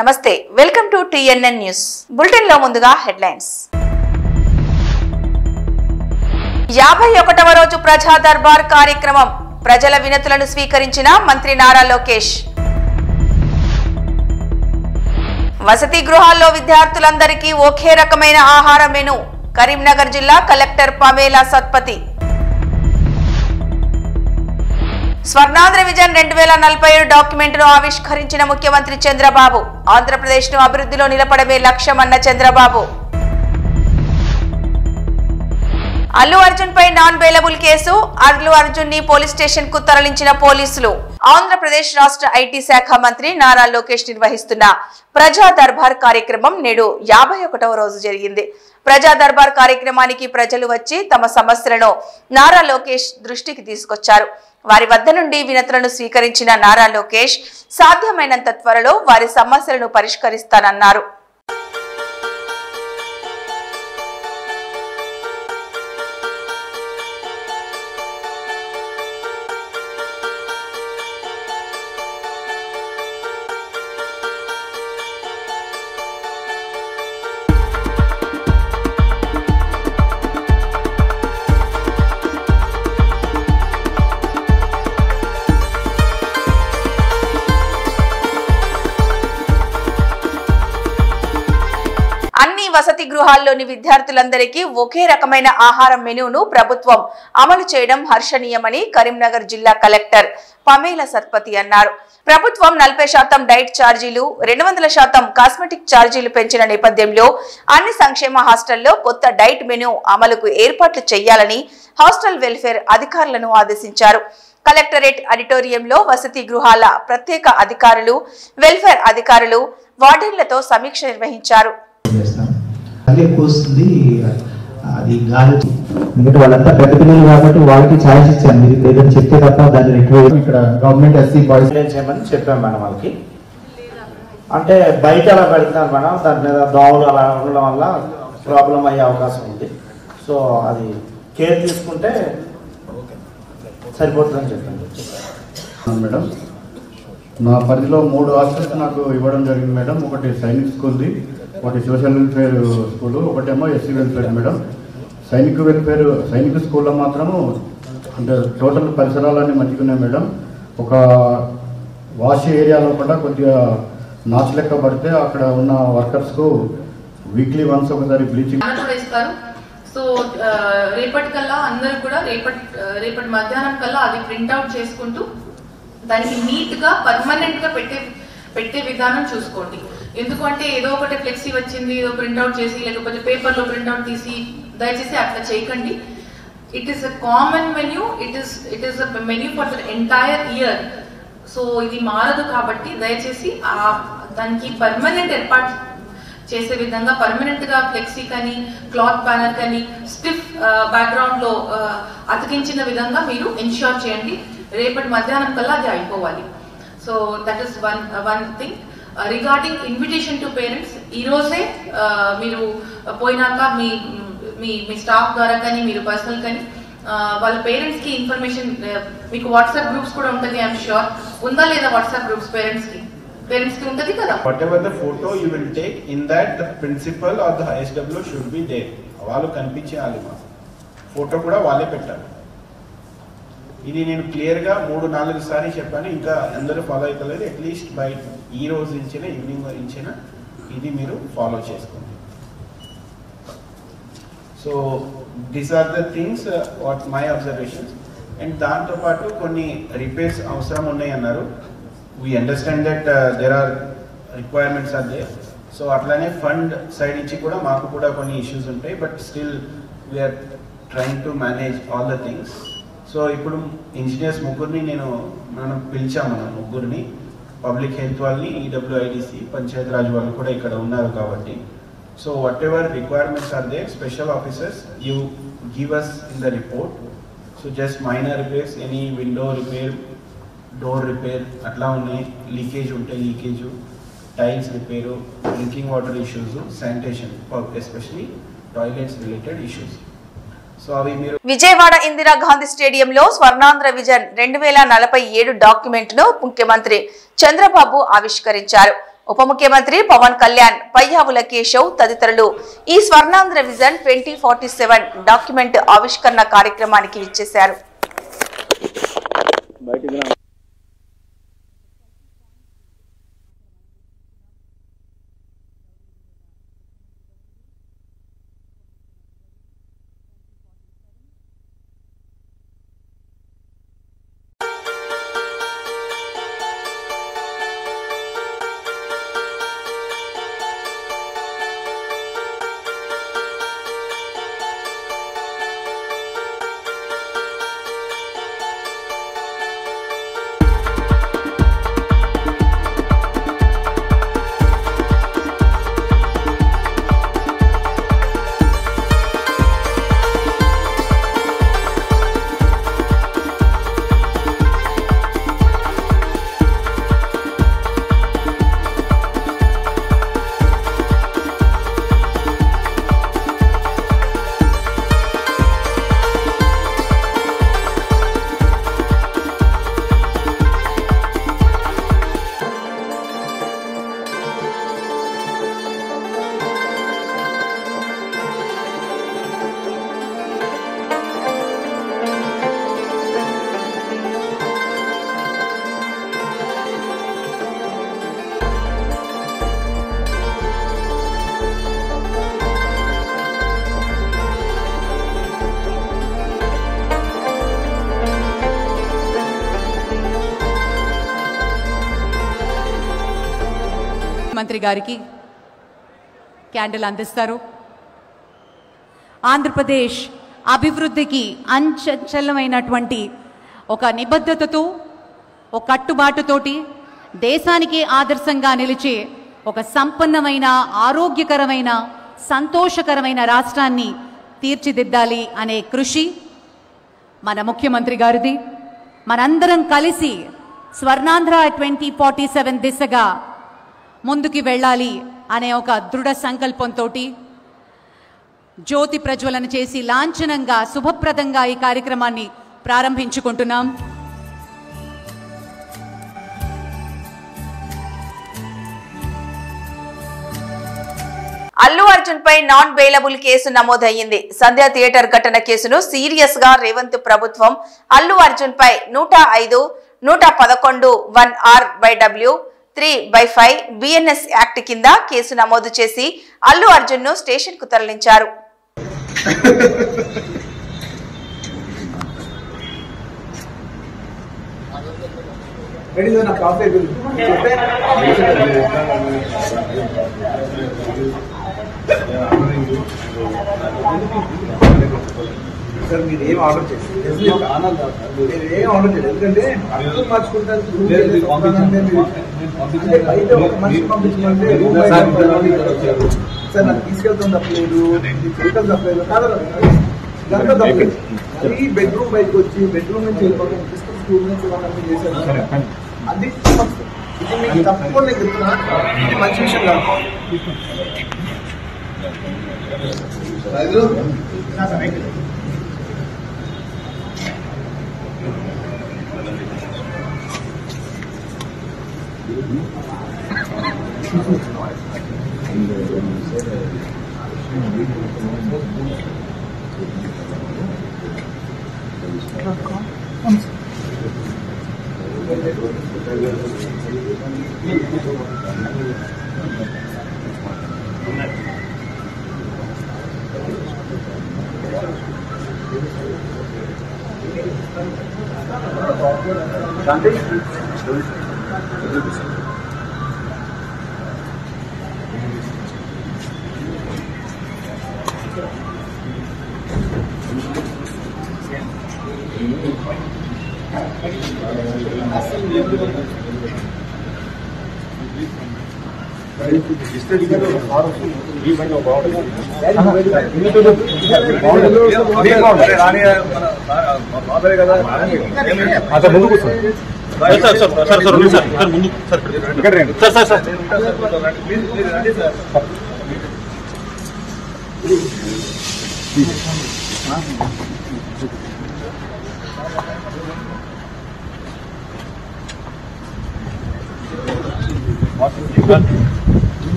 నమస్తే welcome to TNN news bulletin లో ముందుగా హెడ్లైన్స్ 51వ రోజు ప్రజా దర్బార్ కార్యక్రమం ప్రజల వినతులను స్వీకరించిన మంత్రి నారా లోకేష్ వసతి గృహాల్లో విద్యార్థులందరికీ ఒకే రకమైన ఆహార మెను కరీంనగర్ జిల్లా కలెక్టర్ పమేలా సత్పతి స్వర్ణాంధ్ర విజన్ 2047 డాక్యుమెంట్ను ఆవిష్కరించిన ముఖ్యమంత్రి చంద్రబాబు ఆంధ్రప్రదేశ్ను అభివృద్ధిలో నిలపడమే లక్ష్యమన్న చంద్రబాబు అల్లు అర్జున్ పై non bailable case Allu Arjun ని పోలీస్ స్టేషన్ కు తరలించిన పోలీసులు ఆంధ్రప్రదేశ్ రాష్ట్ర ఐటీ శాఖ మంత్రి నారా లోకేష్ నిర్వహిస్తున్న ప్రజా దర్బార్ కార్యక్రమం నేడు 51వ రోజు జరిగింది. ప్రజా దర్బార్ కార్యక్రమానికి ప్రజలు వచ్చి తమ సమస్యలను నారా లోకేష్ దృష్టికి తీసుకొచ్చారు. వారి వద్ద నుండి వినతులను స్వీకరించిన నారా లోకేష్ సాధ్యమైనంత త్వరలో వారి సమస్యలను పరిష్కరిస్తానన్నారు. అన్ని వసతి గృహాల్లోని విద్యార్థులందరికీ ఒకే రకమైన ఆహారం మెనూను ప్రభుత్వం అమలు చేయడం హర్షణీయమని కరీంనగర్ జిల్లా కలెక్టర్ పమేలా సత్పతి అన్నారు. ప్రభుత్వం 40% డైట్ ఛార్జీలు 200% కాస్మెటిక్ ఛార్జీలు పెంచిన నేపథ్యంలో అన్ని సంక్షేమ హాస్టల్లో కొత్త డైట్ మెనూ అమలుకు ఏర్పాట్లు చేయాలని హాస్టల్ వెల్ఫేర్ అధికారులను ఆదేశించారు. కలెక్టరేట్ ఆడిటోరియంలో వసతి గృహాల ప్రత్యేక అధికారులు వెల్ఫేర్ అధికారులు వార్డెన్లతో సమీక్ష నిర్వహించారు. అది గాలి ఎందుకంటే వాళ్ళంతా పెద్ద పిల్లలు కాబట్టి వాళ్ళకి ఛాయిస్ ఇచ్చాను. మీరు లేదని చెప్తే తప్ప దాన్ని ఇక్కడ గవర్నమెంట్ ఎస్సీ బాయ్స్ చేయమని చెప్పాం మేడం. వాళ్ళకి అంటే బయట అలా పెడుతున్నారు మేడం, దాని మీద దోమలు అలా ఉండడం వల్ల ప్రాబ్లం అయ్యే అవకాశం ఉంది. సో అది కేర్ తీసుకుంటే సరిపోతుందని చెప్పాను మేడం. నా పరిధిలో 3 హాస్టల్స్ నాకు ఇవ్వడం జరిగింది మేడం. ఒకటి సైనిక్ స్కూల్ది, ఒకటి సోషల్ వెల్ఫేర్ స్కూలు, ఒకటేమో ఎస్సీ వెల్ఫేర్ మేడం. సైనిక్ స్కూల్లో మాత్రము అంటే టోటల్ పరిసరాలన్నీ మంచిగున్నాయి మేడం. ఒక వాష్ ఏరియాలో కూడా కొద్దిగా నాచు లెక్క పడితే అక్కడ ఉన్న వర్కర్స్కు వీక్లీ వన్స్ ఒకసారి బ్లీచింగ్ ఇస్తారు. సో రేపటికల్లా అందరూ కూడా రేపటి మధ్యాహ్నం కల్లా అది ప్రింట్అవుట్ చేసుకుంటూ దానికి నీట్గా పర్మనెంట్గా పెట్టే విధానం చూసుకోండి. ఎందుకంటే ఏదో ఒకటి ఫ్లెక్సీ వచ్చింది ఏదో ప్రింట్అవుట్ చేసి లేకపోతే పేపర్లో ప్రింట్అవుట్ తీసి దయచేసి అట్లా చేయకండి. It is a common menu, it is a menu for the entire year. So ఇది మారదు కాబట్టి దయచేసి దానికి పర్మనెంట్ ఏర్పాటు చేసే విధంగా పర్మనెంట్ గా ఫ్లెక్సీ కానీ క్లాత్ బ్యానర్ కానీ స్టిఫ్ బ్యాక్గ్రౌండ్ లో అతికించిన విధంగా మీరు ఎన్ష్యూర్ చేయండి. రేపటి మధ్యాహ్నం కల్లా అది అయిపోవాలి. So that is one thing. Regarding invitation to parents, ఈ రోజే మీరు పోయినాక మీ స్టాఫ్ ద్వారా కానీ మీరు పర్సనల్ కానీ వాళ్ళ పేరెంట్స్ కి ఇన్ఫర్మేషన్, మీకు వాట్సాప్ గ్రూప్స్ కూడా ఉంటుంది. ఐఎమ్ ష్యూర్ ఉందా లేదా వాట్సాప్ గ్రూప్స్ పేరెంట్స్ కి ఉంటుంది కదా. Whatever the photo you will take, in that the principal or the SW should be there. వాళ్ళు కనిపించాలి, మా ఫోటో కూడా వాళ్ళే పెట్టాలి. ఇది నేను క్లియర్గా 3-4 సార్లు చెప్పాను, ఇంకా అందరూ ఫాలో అవుతలేదు. అట్లీస్ట్ బై ఈ రోజు నుంచైనా ఈవినింగ్ నుంచైనా ఇది మీరు ఫాలో చేసుకోండి. So these are the things what my observations. And దాంతోపాటు కొన్ని రిపేర్స్ అవసరం ఉన్నాయి అన్నారు. We understand that there are requirements are there. So atlane fund side nunchi kuda maaku kuda konni issues untayi, but still we are trying to manage all the things. So ippudu engineers mugurni మనం పిలిచాము, ముగ్గురిని public health వాళ్ళని, EWIDC panchayat Raj వాళ్ళు కూడా ఇక్కడ ఉన్నారు కాబట్టి. So whatever requirements are there, special officers you give us in the report. So just minor repairs, any window repair, door repair అట్లా ఉన్నాయి, లీకేజ్ ఉంటే leakage, tiles repair, drinking water issues, sanitation especially toilets related issues. Vijayawada Indira Gandhi స్టేడియంలో Swarnandhra vision 2047 document ను ముఖ్యమంత్రి చంద్రబాబు ఆవిష్కరించారు. ఉప ముఖ్యమంత్రి పవన్ కళ్యాణ్, పయ్యావుల కేశవ్ తదితరులు ఈ స్వర్ణాంధ్ర విజన్ 2047 డాక్యుమెంట్ ఆవిష్కరణ కార్యక్రమానికి విచ్చేశారు. మంత్రి గారికి క్యాండిల్ అందిస్తారు. ఆంధ్రప్రదేశ్ అభివృద్ధికి అంచంచలమైనటువంటి ఒక నిబద్ధతతో, ఒక కట్టుబాటుతోటి దేశానికి ఆదర్శంగా నిలిచే ఒక సంపన్నమైన, ఆరోగ్యకరమైన, సంతోషకరమైన రాష్ట్రాన్ని తీర్చిదిద్దాలి అనే కృషి మన ముఖ్యమంత్రి గారిది. మనందరం కలిసి స్వర్ణాంధ్ర 2047 దిశగా ముందుకి వెళ్ళాలి అనే ఒక దృఢ సంకల్పంతో జ్యోతి ప్రజ్వలన చేసి లాంఛనంగా, శుభప్రదంగా ఈ కార్యక్రమాన్ని ప్రారంభించుకుంటున్నాం. అల్లు అర్జున్ పై నాన్ బెయిలబుల్ కేసు నమోదయ్యింది. సంధ్య థియేటర్ ఘటన కేసును సీరియస్ గా రేవంత్ ప్రభుత్వం అల్లు అర్జున్ పై 105, 111 1R/W 3/5 BNS యాక్ట్ కింద కేసు నమోదు చేసి అల్లు అర్జున్ ను స్టేషన్ కు తరలించారు. సార్ మీరు ఏం ఆర్డర్ చేస్తారు? ఏం ఆర్డర్ చేయలేదు, ఎందుకంటే అర్థం మార్చుకుంటారు. బయట ఒక మనిషి పంపించమంటే సార్ నాకు తీసుకెళ్తాం తప్పలేదు, వెహికల్ తప్పలేదు, కాదు దాంట్లో తప్పలేదు. ఈ బెడ్రూమ్ బయటకు వచ్చి బెడ్రూమ్ నుంచి వెళ్ళిపోవడం, స్కూల్ నుంచి వాళ్ళని చేశారు. అది ఇది మీకు తప్పకుండా నేను చెప్తున్నా, ఇది మంచి విషయం కాదు.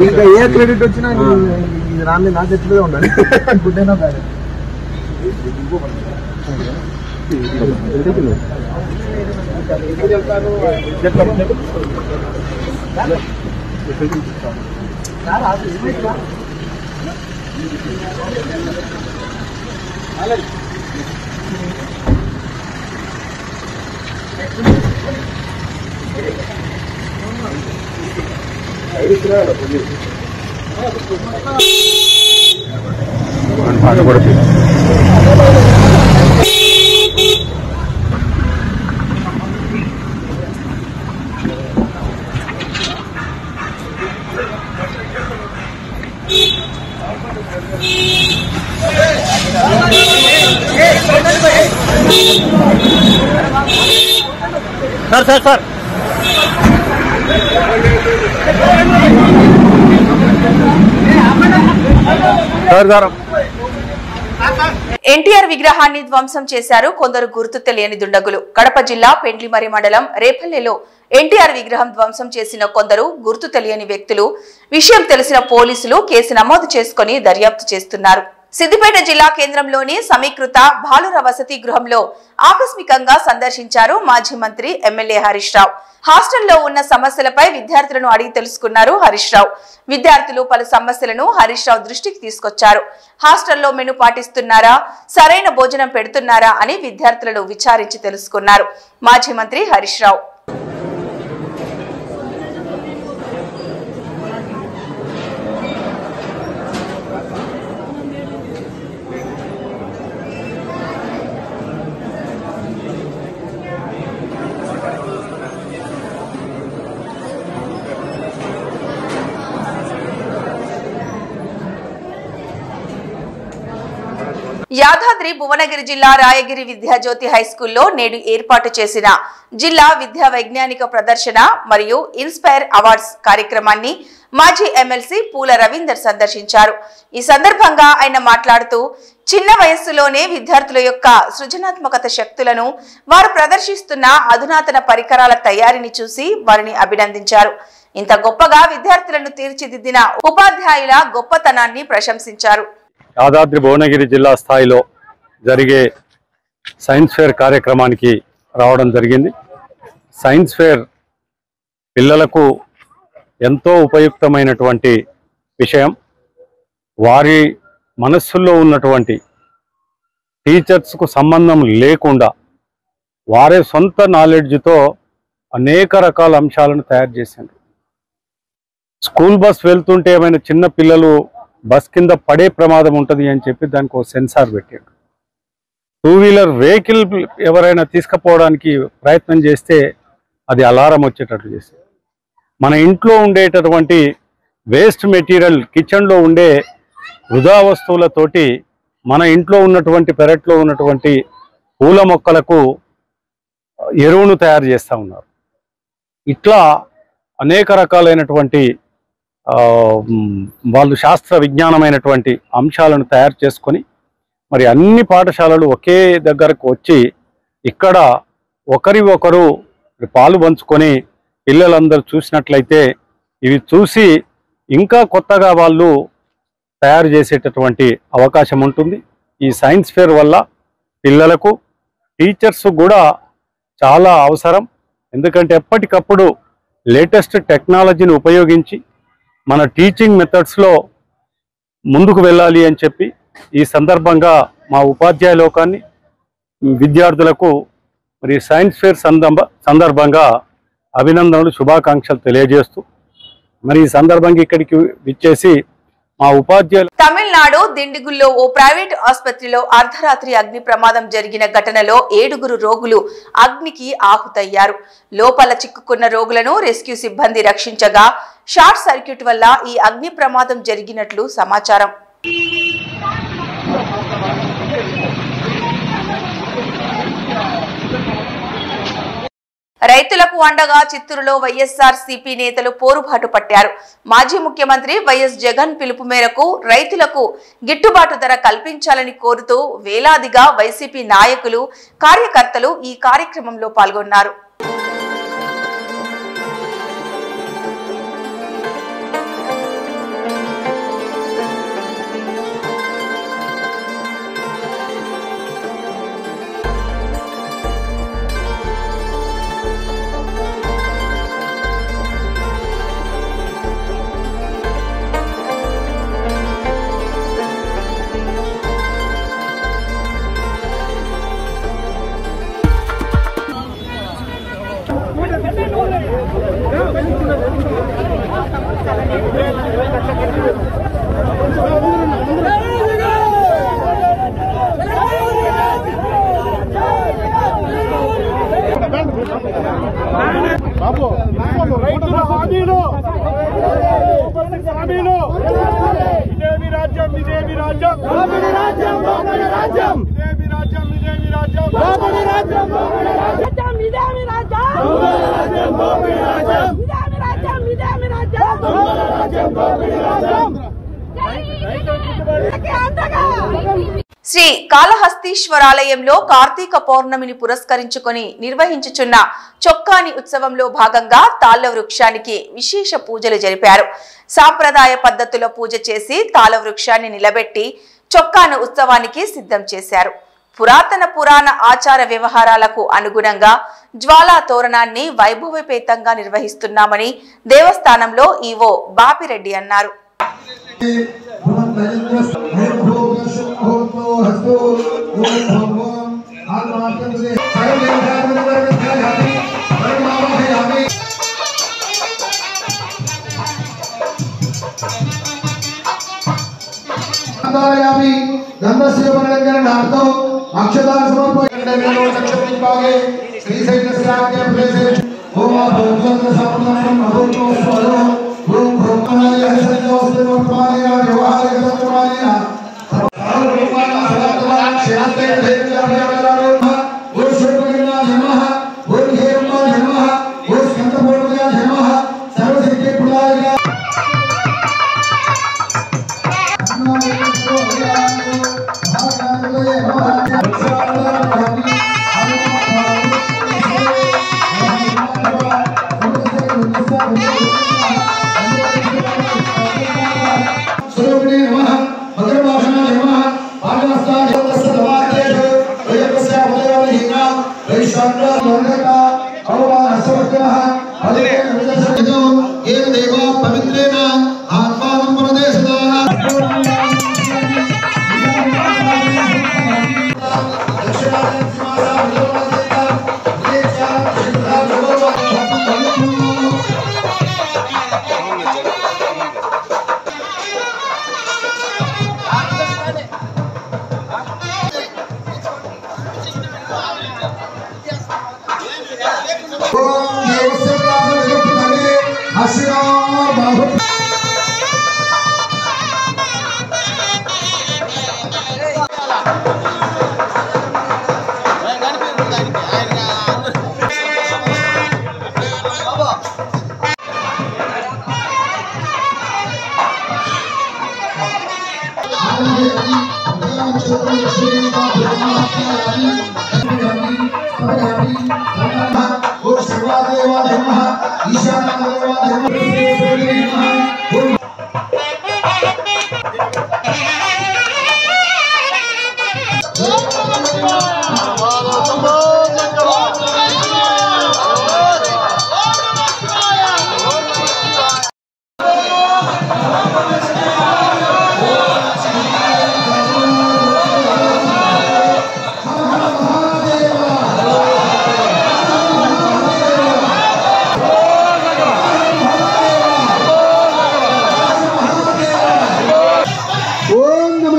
ఇంకా ఏ క్రెడిట్ వచ్చినా రాని నా చేతిలో ఉండాలి. గుడ్ అయినా బ్యాడ్ సార్ ఎన్టీఆర్ విగ్రహాన్ని ధ్వంసం చేశారు కొందరు గుర్తు తెలియని దుండగులు. కడప జిల్లా పెండ్లిమర్రి మండలం రేపల్లెలో ఎన్టీఆర్ విగ్రహం ధ్వంసం చేసిన కొందరు గుర్తు తెలియని వ్యక్తులు. విషయం తెలిసిన పోలీసులు కేసు నమోదు చేసుకుని దర్యాప్తు చేస్తున్నారు. సిద్దిపేట జిల్లా కేంద్రంలోని సమీకృత బాలుర వసతి గృహంలో ఆకస్మికంగా సందర్శించారు మాజీ మంత్రి ఎమ్మెల్యే హరీష్ రావు. హాస్టల్లో ఉన్న సమస్యలపై విద్యార్థులను అడిగి తెలుసుకున్నారు హరీష్ రావు. విద్యార్థులు పలు సమస్యలను హరీష్ రావు దృష్టికి తీసుకొచ్చారు. హాస్టల్లో మెను పాటిస్తున్నారా, సరైన భోజనం పెడుతున్నారా అని విద్యార్థులను విచారించి తెలుసుకున్నారు మాజీ మంత్రి హరీష్ రావు. యాదాద్రి భువనగిరి జిల్లా రాయగిరి విద్యాజ్యోతి హైస్కూల్లో నేడు ఏర్పాటు చేసిన జిల్లా విద్యా వైజ్ఞానిక ప్రదర్శన మరియు ఇన్స్పైర్ అవార్డ్స్ కార్యక్రమాన్ని మాజీ ఎమ్మెల్సీ పూల రవీందర్ సందర్శించారు. ఈ సందర్భంగా ఆయన మాట్లాడుతూ చిన్న వయస్సులోనే విద్యార్థుల యొక్క సృజనాత్మకత శక్తులను, వారు ప్రదర్శిస్తున్న అధునాతన పరికరాల తయారీని చూసి వారిని అభినందించారు. ఇంత గొప్పగా విద్యార్థులను తీర్చిదిద్దిన ఉపాధ్యాయుల గొప్పతనాన్ని ప్రశంసించారు. యాదాద్రి భువనగిరి జిల్లా స్థాయిలో జరిగే సైన్స్ ఫేర్ కార్యక్రమానికి రావడం జరిగింది. సైన్స్ ఫేర్ పిల్లలకు ఎంతో ఉపయుక్తమైనటువంటి విషయం. వారి మనస్సుల్లో ఉన్నటువంటి టీచర్స్కు సంబంధం లేకుండా వారే సొంత నాలెడ్జ్తో అనేక రకాల అంశాలను తయారు చేశారు. స్కూల్ బస్ వెళ్తుంటే ఏమైనా చిన్న పిల్లలు బస్ కింద పడే ప్రమాదం ఉంటుంది అని చెప్పి దానికి ఒక సెన్సార్ పెట్టాడు. 2-వీలర్ వెహికల్ ఎవరైనా తీసుకుపోవడానికి ప్రయత్నం చేస్తే అది అలారం వచ్చేటట్లు చేశారు. మన ఇంట్లో ఉండేటటువంటి వేస్ట్ మెటీరియల్, కిచెన్లో ఉండే వృధా వస్తువులతోటి మన ఇంట్లో ఉన్నటువంటి పెరట్లో ఉన్నటువంటి పూల మొక్కలకు ఎరువును తయారు చేస్తూ ఉన్నారు. ఇట్లా అనేక రకాలైనటువంటి వాళ్ళు శాస్త్ర విజ్ఞానమైనటువంటి అంశాలను తయారు చేసుకొని మరి అన్ని పాఠశాలలు ఒకే దగ్గరకు వచ్చి ఇక్కడ ఒకరి ఒకరు పాలు పంచుకొని పిల్లలందరూ చూసినట్లయితే ఇవి చూసి ఇంకా కొత్తగా వాళ్ళు తయారు చేసేటటువంటి అవకాశం ఉంటుంది. ఈ సైన్స్ ఫేర్ వల్ల పిల్లలకు, టీచర్స్ కూడా చాలా అవసరం. ఎందుకంటే ఎప్పటికప్పుడు లేటెస్ట్ టెక్నాలజీని ఉపయోగించి మన టీచింగ్ మెథడ్స్లో ముందుకు వెళ్ళాలి అని చెప్పి ఈ సందర్భంగా మా ఉపాధ్యాయ లోకాన్ని, విద్యార్థులకు మరి సైన్స్ ఫేర్ సందర్భంగా అభినందనలు, శుభాకాంక్షలు తెలియజేస్తూ మరి ఈ సందర్భంగా ఇక్కడికి విచ్చేసి మా ఉపాధ్యాయులు. తమిళనాడు దిండిగుల్లో ఓ ప్రైవేట్ ఆసుపత్రిలో అర్ధరాత్రి అగ్ని ప్రమాదం జరిగిన ఘటనలో 7 రోగులు అగ్నికి ఆహుతయ్యారు. లోపల చిక్కుకున్న రోగులను రెస్క్యూ సిబ్బంది రక్షించగా షార్ట్ సర్క్యూట్ వల్ల ఈ అగ్ని ప్రమాదం జరిగినట్లు సమాచారం. రైతులకు అండగా చిత్తూరులో వైఎస్ఆర్సీపీ నేతలు పోరుబాటు పట్టారు. మాజీ ముఖ్యమంత్రి వైఎస్ జగన్ పిలుపు మేరకు రైతులకు గిట్టుబాటు ధర కల్పించాలని కోరుతూ వేలాదిగా వైసీపీ నాయకులు, కార్యకర్తలు ఈ కార్యక్రమంలో పాల్గొన్నారు. శ్రీ కాళహస్తీశ్వరాలయంలో కార్తీక పౌర్ణమిని పురస్కరించుకొని నిర్వహించుచున్న చొక్కాని ఉత్సవంలో భాగంగా తాళ్ల వృక్షానికి విశేష పూజలు జరిపారు. సాంప్రదాయ పద్ధతిలో పూజ చేసి తాళ్ల వృక్షాన్ని నిలబెట్టి చొక్కాను ఉత్సవానికి సిద్ధం చేశారు. పురాతన పురాణ ఆచార వ్యవహారాలకు అనుగుణంగా జ్వాలా తోరణాన్ని వైభవపేతంగా నిర్వహిస్తున్నామని దేవస్థానంలో ఈవో బాపిరెడ్డి అన్నారు.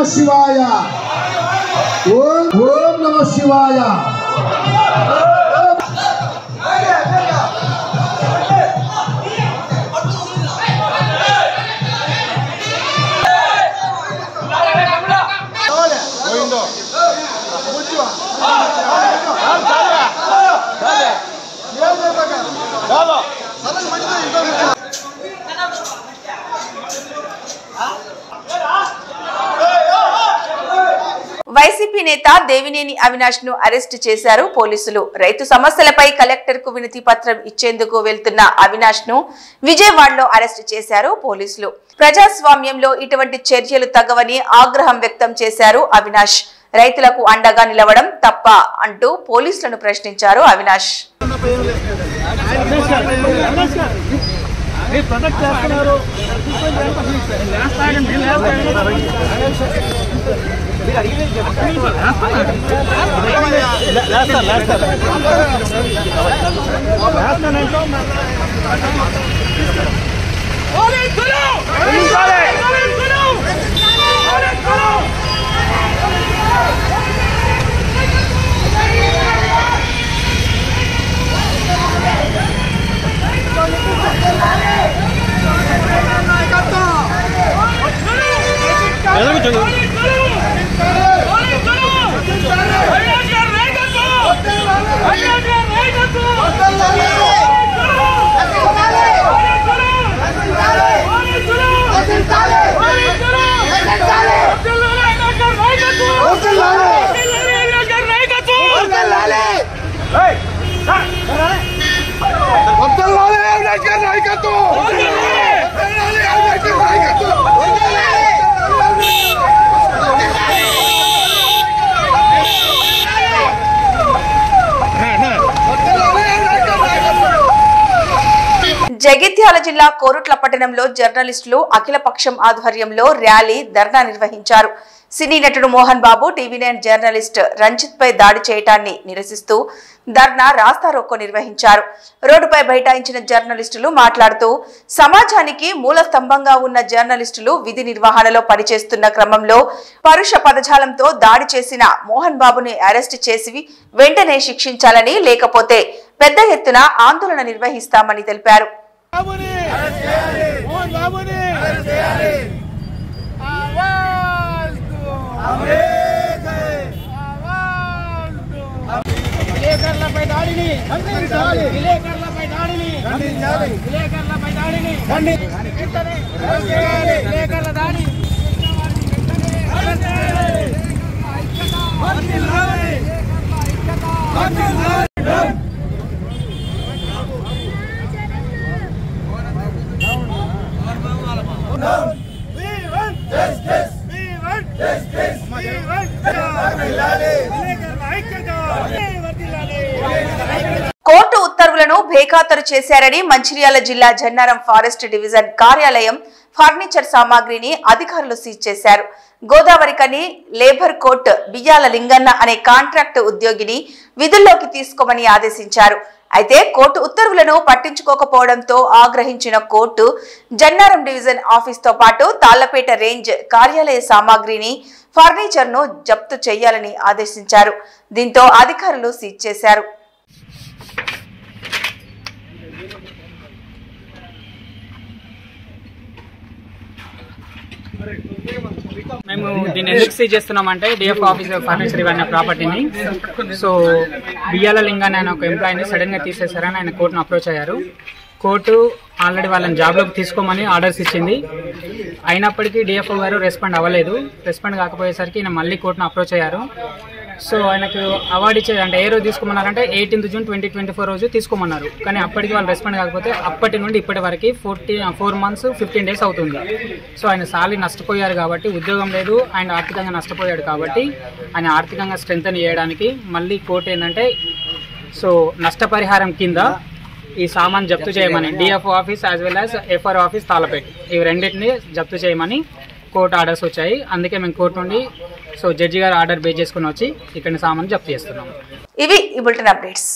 शिवाय ओम नमः शिवाय। వైసీపీ నేత దేవినేని అవినాష్ ను అరెస్టు చేశారు పోలీసులు. రైతు సమస్యలపై కలెక్టర్ కు వినతి పత్రం ఇచ్చేందుకు వెళ్తున్న అవినాష్ ను విజయవాడలో అరెస్టు చేశారు పోలీసులు. ప్రజాస్వామ్యంలో ఇటువంటి చర్యలు తగవని ఆగ్రహం వ్యక్తం చేశారు అవినాష్. రైతులకు అండగా నిలవడం తప్ప అంటూ పోలీసులను ప్రశ్నించారు అవినాష్. జగిత్యాల జిల్లా కోరుట్ల పట్టణంలో జర్నలిస్టులు అఖిలపక్షం ఆధ్వర్యంలో ర్యాలీ ధర్నా నిర్వహించారు. సినీ నటుడు మోహన్ బాబు టీవీ9 జర్నలిస్ట్ రంజిత్ పై దాడి చేయటాన్ని నిరసిస్తూ ధర్నా రాస్తారోకో నిర్వహించారు. రోడ్డుపై బైఠాయించిన జర్నలిస్టులు మాట్లాడుతూ సమాజానికి మూల స్తంభంగా ఉన్న జర్నలిస్టులు విధి నిర్వహణలో పనిచేస్తున్న క్రమంలో పరుష పదజాలంతో దాడి చేసిన మోహన్ బాబుని అరెస్టు చేసి వెంటనే శిక్షించాలని, లేకపోతే పెద్ద ఎత్తున ఆందోళన నిర్వహిస్తామని తెలిపారు. విలేకరులపై దాడిని ఖండించాలి. విలేకరులపై దాడిని ఖండించాలి. విలేకరులపై దాడిని ఖండించాలి. విలేకరుల దాడి కోర్టు ఉత్తర్వులను బేఖాతరు చేశారని మంచిర్యాల జిల్లా జన్నారం ఫారెస్ట్ డివిజన్ కార్యాలయం ఫర్నిచర్ సామాగ్రిని అధికారులు సీజ్ చేశారు. గోదావరికని లేబర్ కోర్టు బియ్యాల లింగన్న అనే కాంట్రాక్ట్ ఉద్యోగిని విధుల్లోకి తీసుకోమని ఆదేశించారు. అయితే కోర్టు ఉత్తర్వులను పట్టించుకోకపోవడంతో ఆగ్రహించిన కోర్టు జన్నారం డివిజన్ ఆఫీస్ తో పాటు తాళ్లపేట రేంజ్ కార్యాలయ సామాగ్రిని ఫర్నిచర్ ను జప్తు చేయాలని ఆదేశించారు. దీంతో అధికారులు సీజ్ చేశారు. మేము దీన్ని ఎందుకు సీజ్ చేస్తున్నామంటే డిఎఫ్ ఆఫీస్ ఫర్నిచర్ ఇవన్నీ ప్రాపర్టీని. సో బియ్యాల లింగాన్ని ఆయన ఒక ఎంప్లాయీని సడన్ గా తీసేశారని ఆయన కోర్టును అప్రోచ్ అయ్యారు. కోర్టు ఆల్రెడీ వాళ్ళని జాబ్లోకి తీసుకోమని ఆర్డర్స్ ఇచ్చింది. అయినప్పటికీ డిఎఫ్ఓ గారు రెస్పాండ్ అవ్వలేదు. రెస్పాండ్ కాకపోయేసరికి ఈయన మళ్ళీ కోర్టును అప్రోచ్ అయ్యారు. సో ఆయనకు అవార్డు ఇచ్చేది అంటే ఏ రోజు తీసుకోమన్నారంటే 18 జూన్ 2024 రోజు తీసుకోమన్నారు. కానీ అప్పటికి వాళ్ళు రెస్పాండ్ కాకపోతే అప్పటి నుండి ఇప్పటి వరకు 4 months 15 days అవుతుంది. సో ఆయన సాలరీ నష్టపోయారు కాబట్టి, ఉద్యోగం లేదు, ఆయన ఆర్థికంగా నష్టపోయాడు కాబట్టి ఆయన ఆర్థికంగా స్ట్రెంగ్తన్ చేయడానికి మళ్ళీ కోర్టు ఏంటంటే సో నష్టపరిహారం కింద ఈ సామాన్ జప్తు చేయమని DFO office as well as FRO office Talapeta ఇవి రెండింటిని జప్తు చేయమని కోర్టు ఆర్డర్స్ వచ్చాయి. అందుకే మేము కోర్టు నుండి సో జడ్జి గారు ఆర్డర్ బేస్ చేసుకుని వచ్చి ఇక్కడ సామాన్ జప్తు చేస్తున్నాం. ఇవి ఈ బులెటిన్ అప్డేట్స్.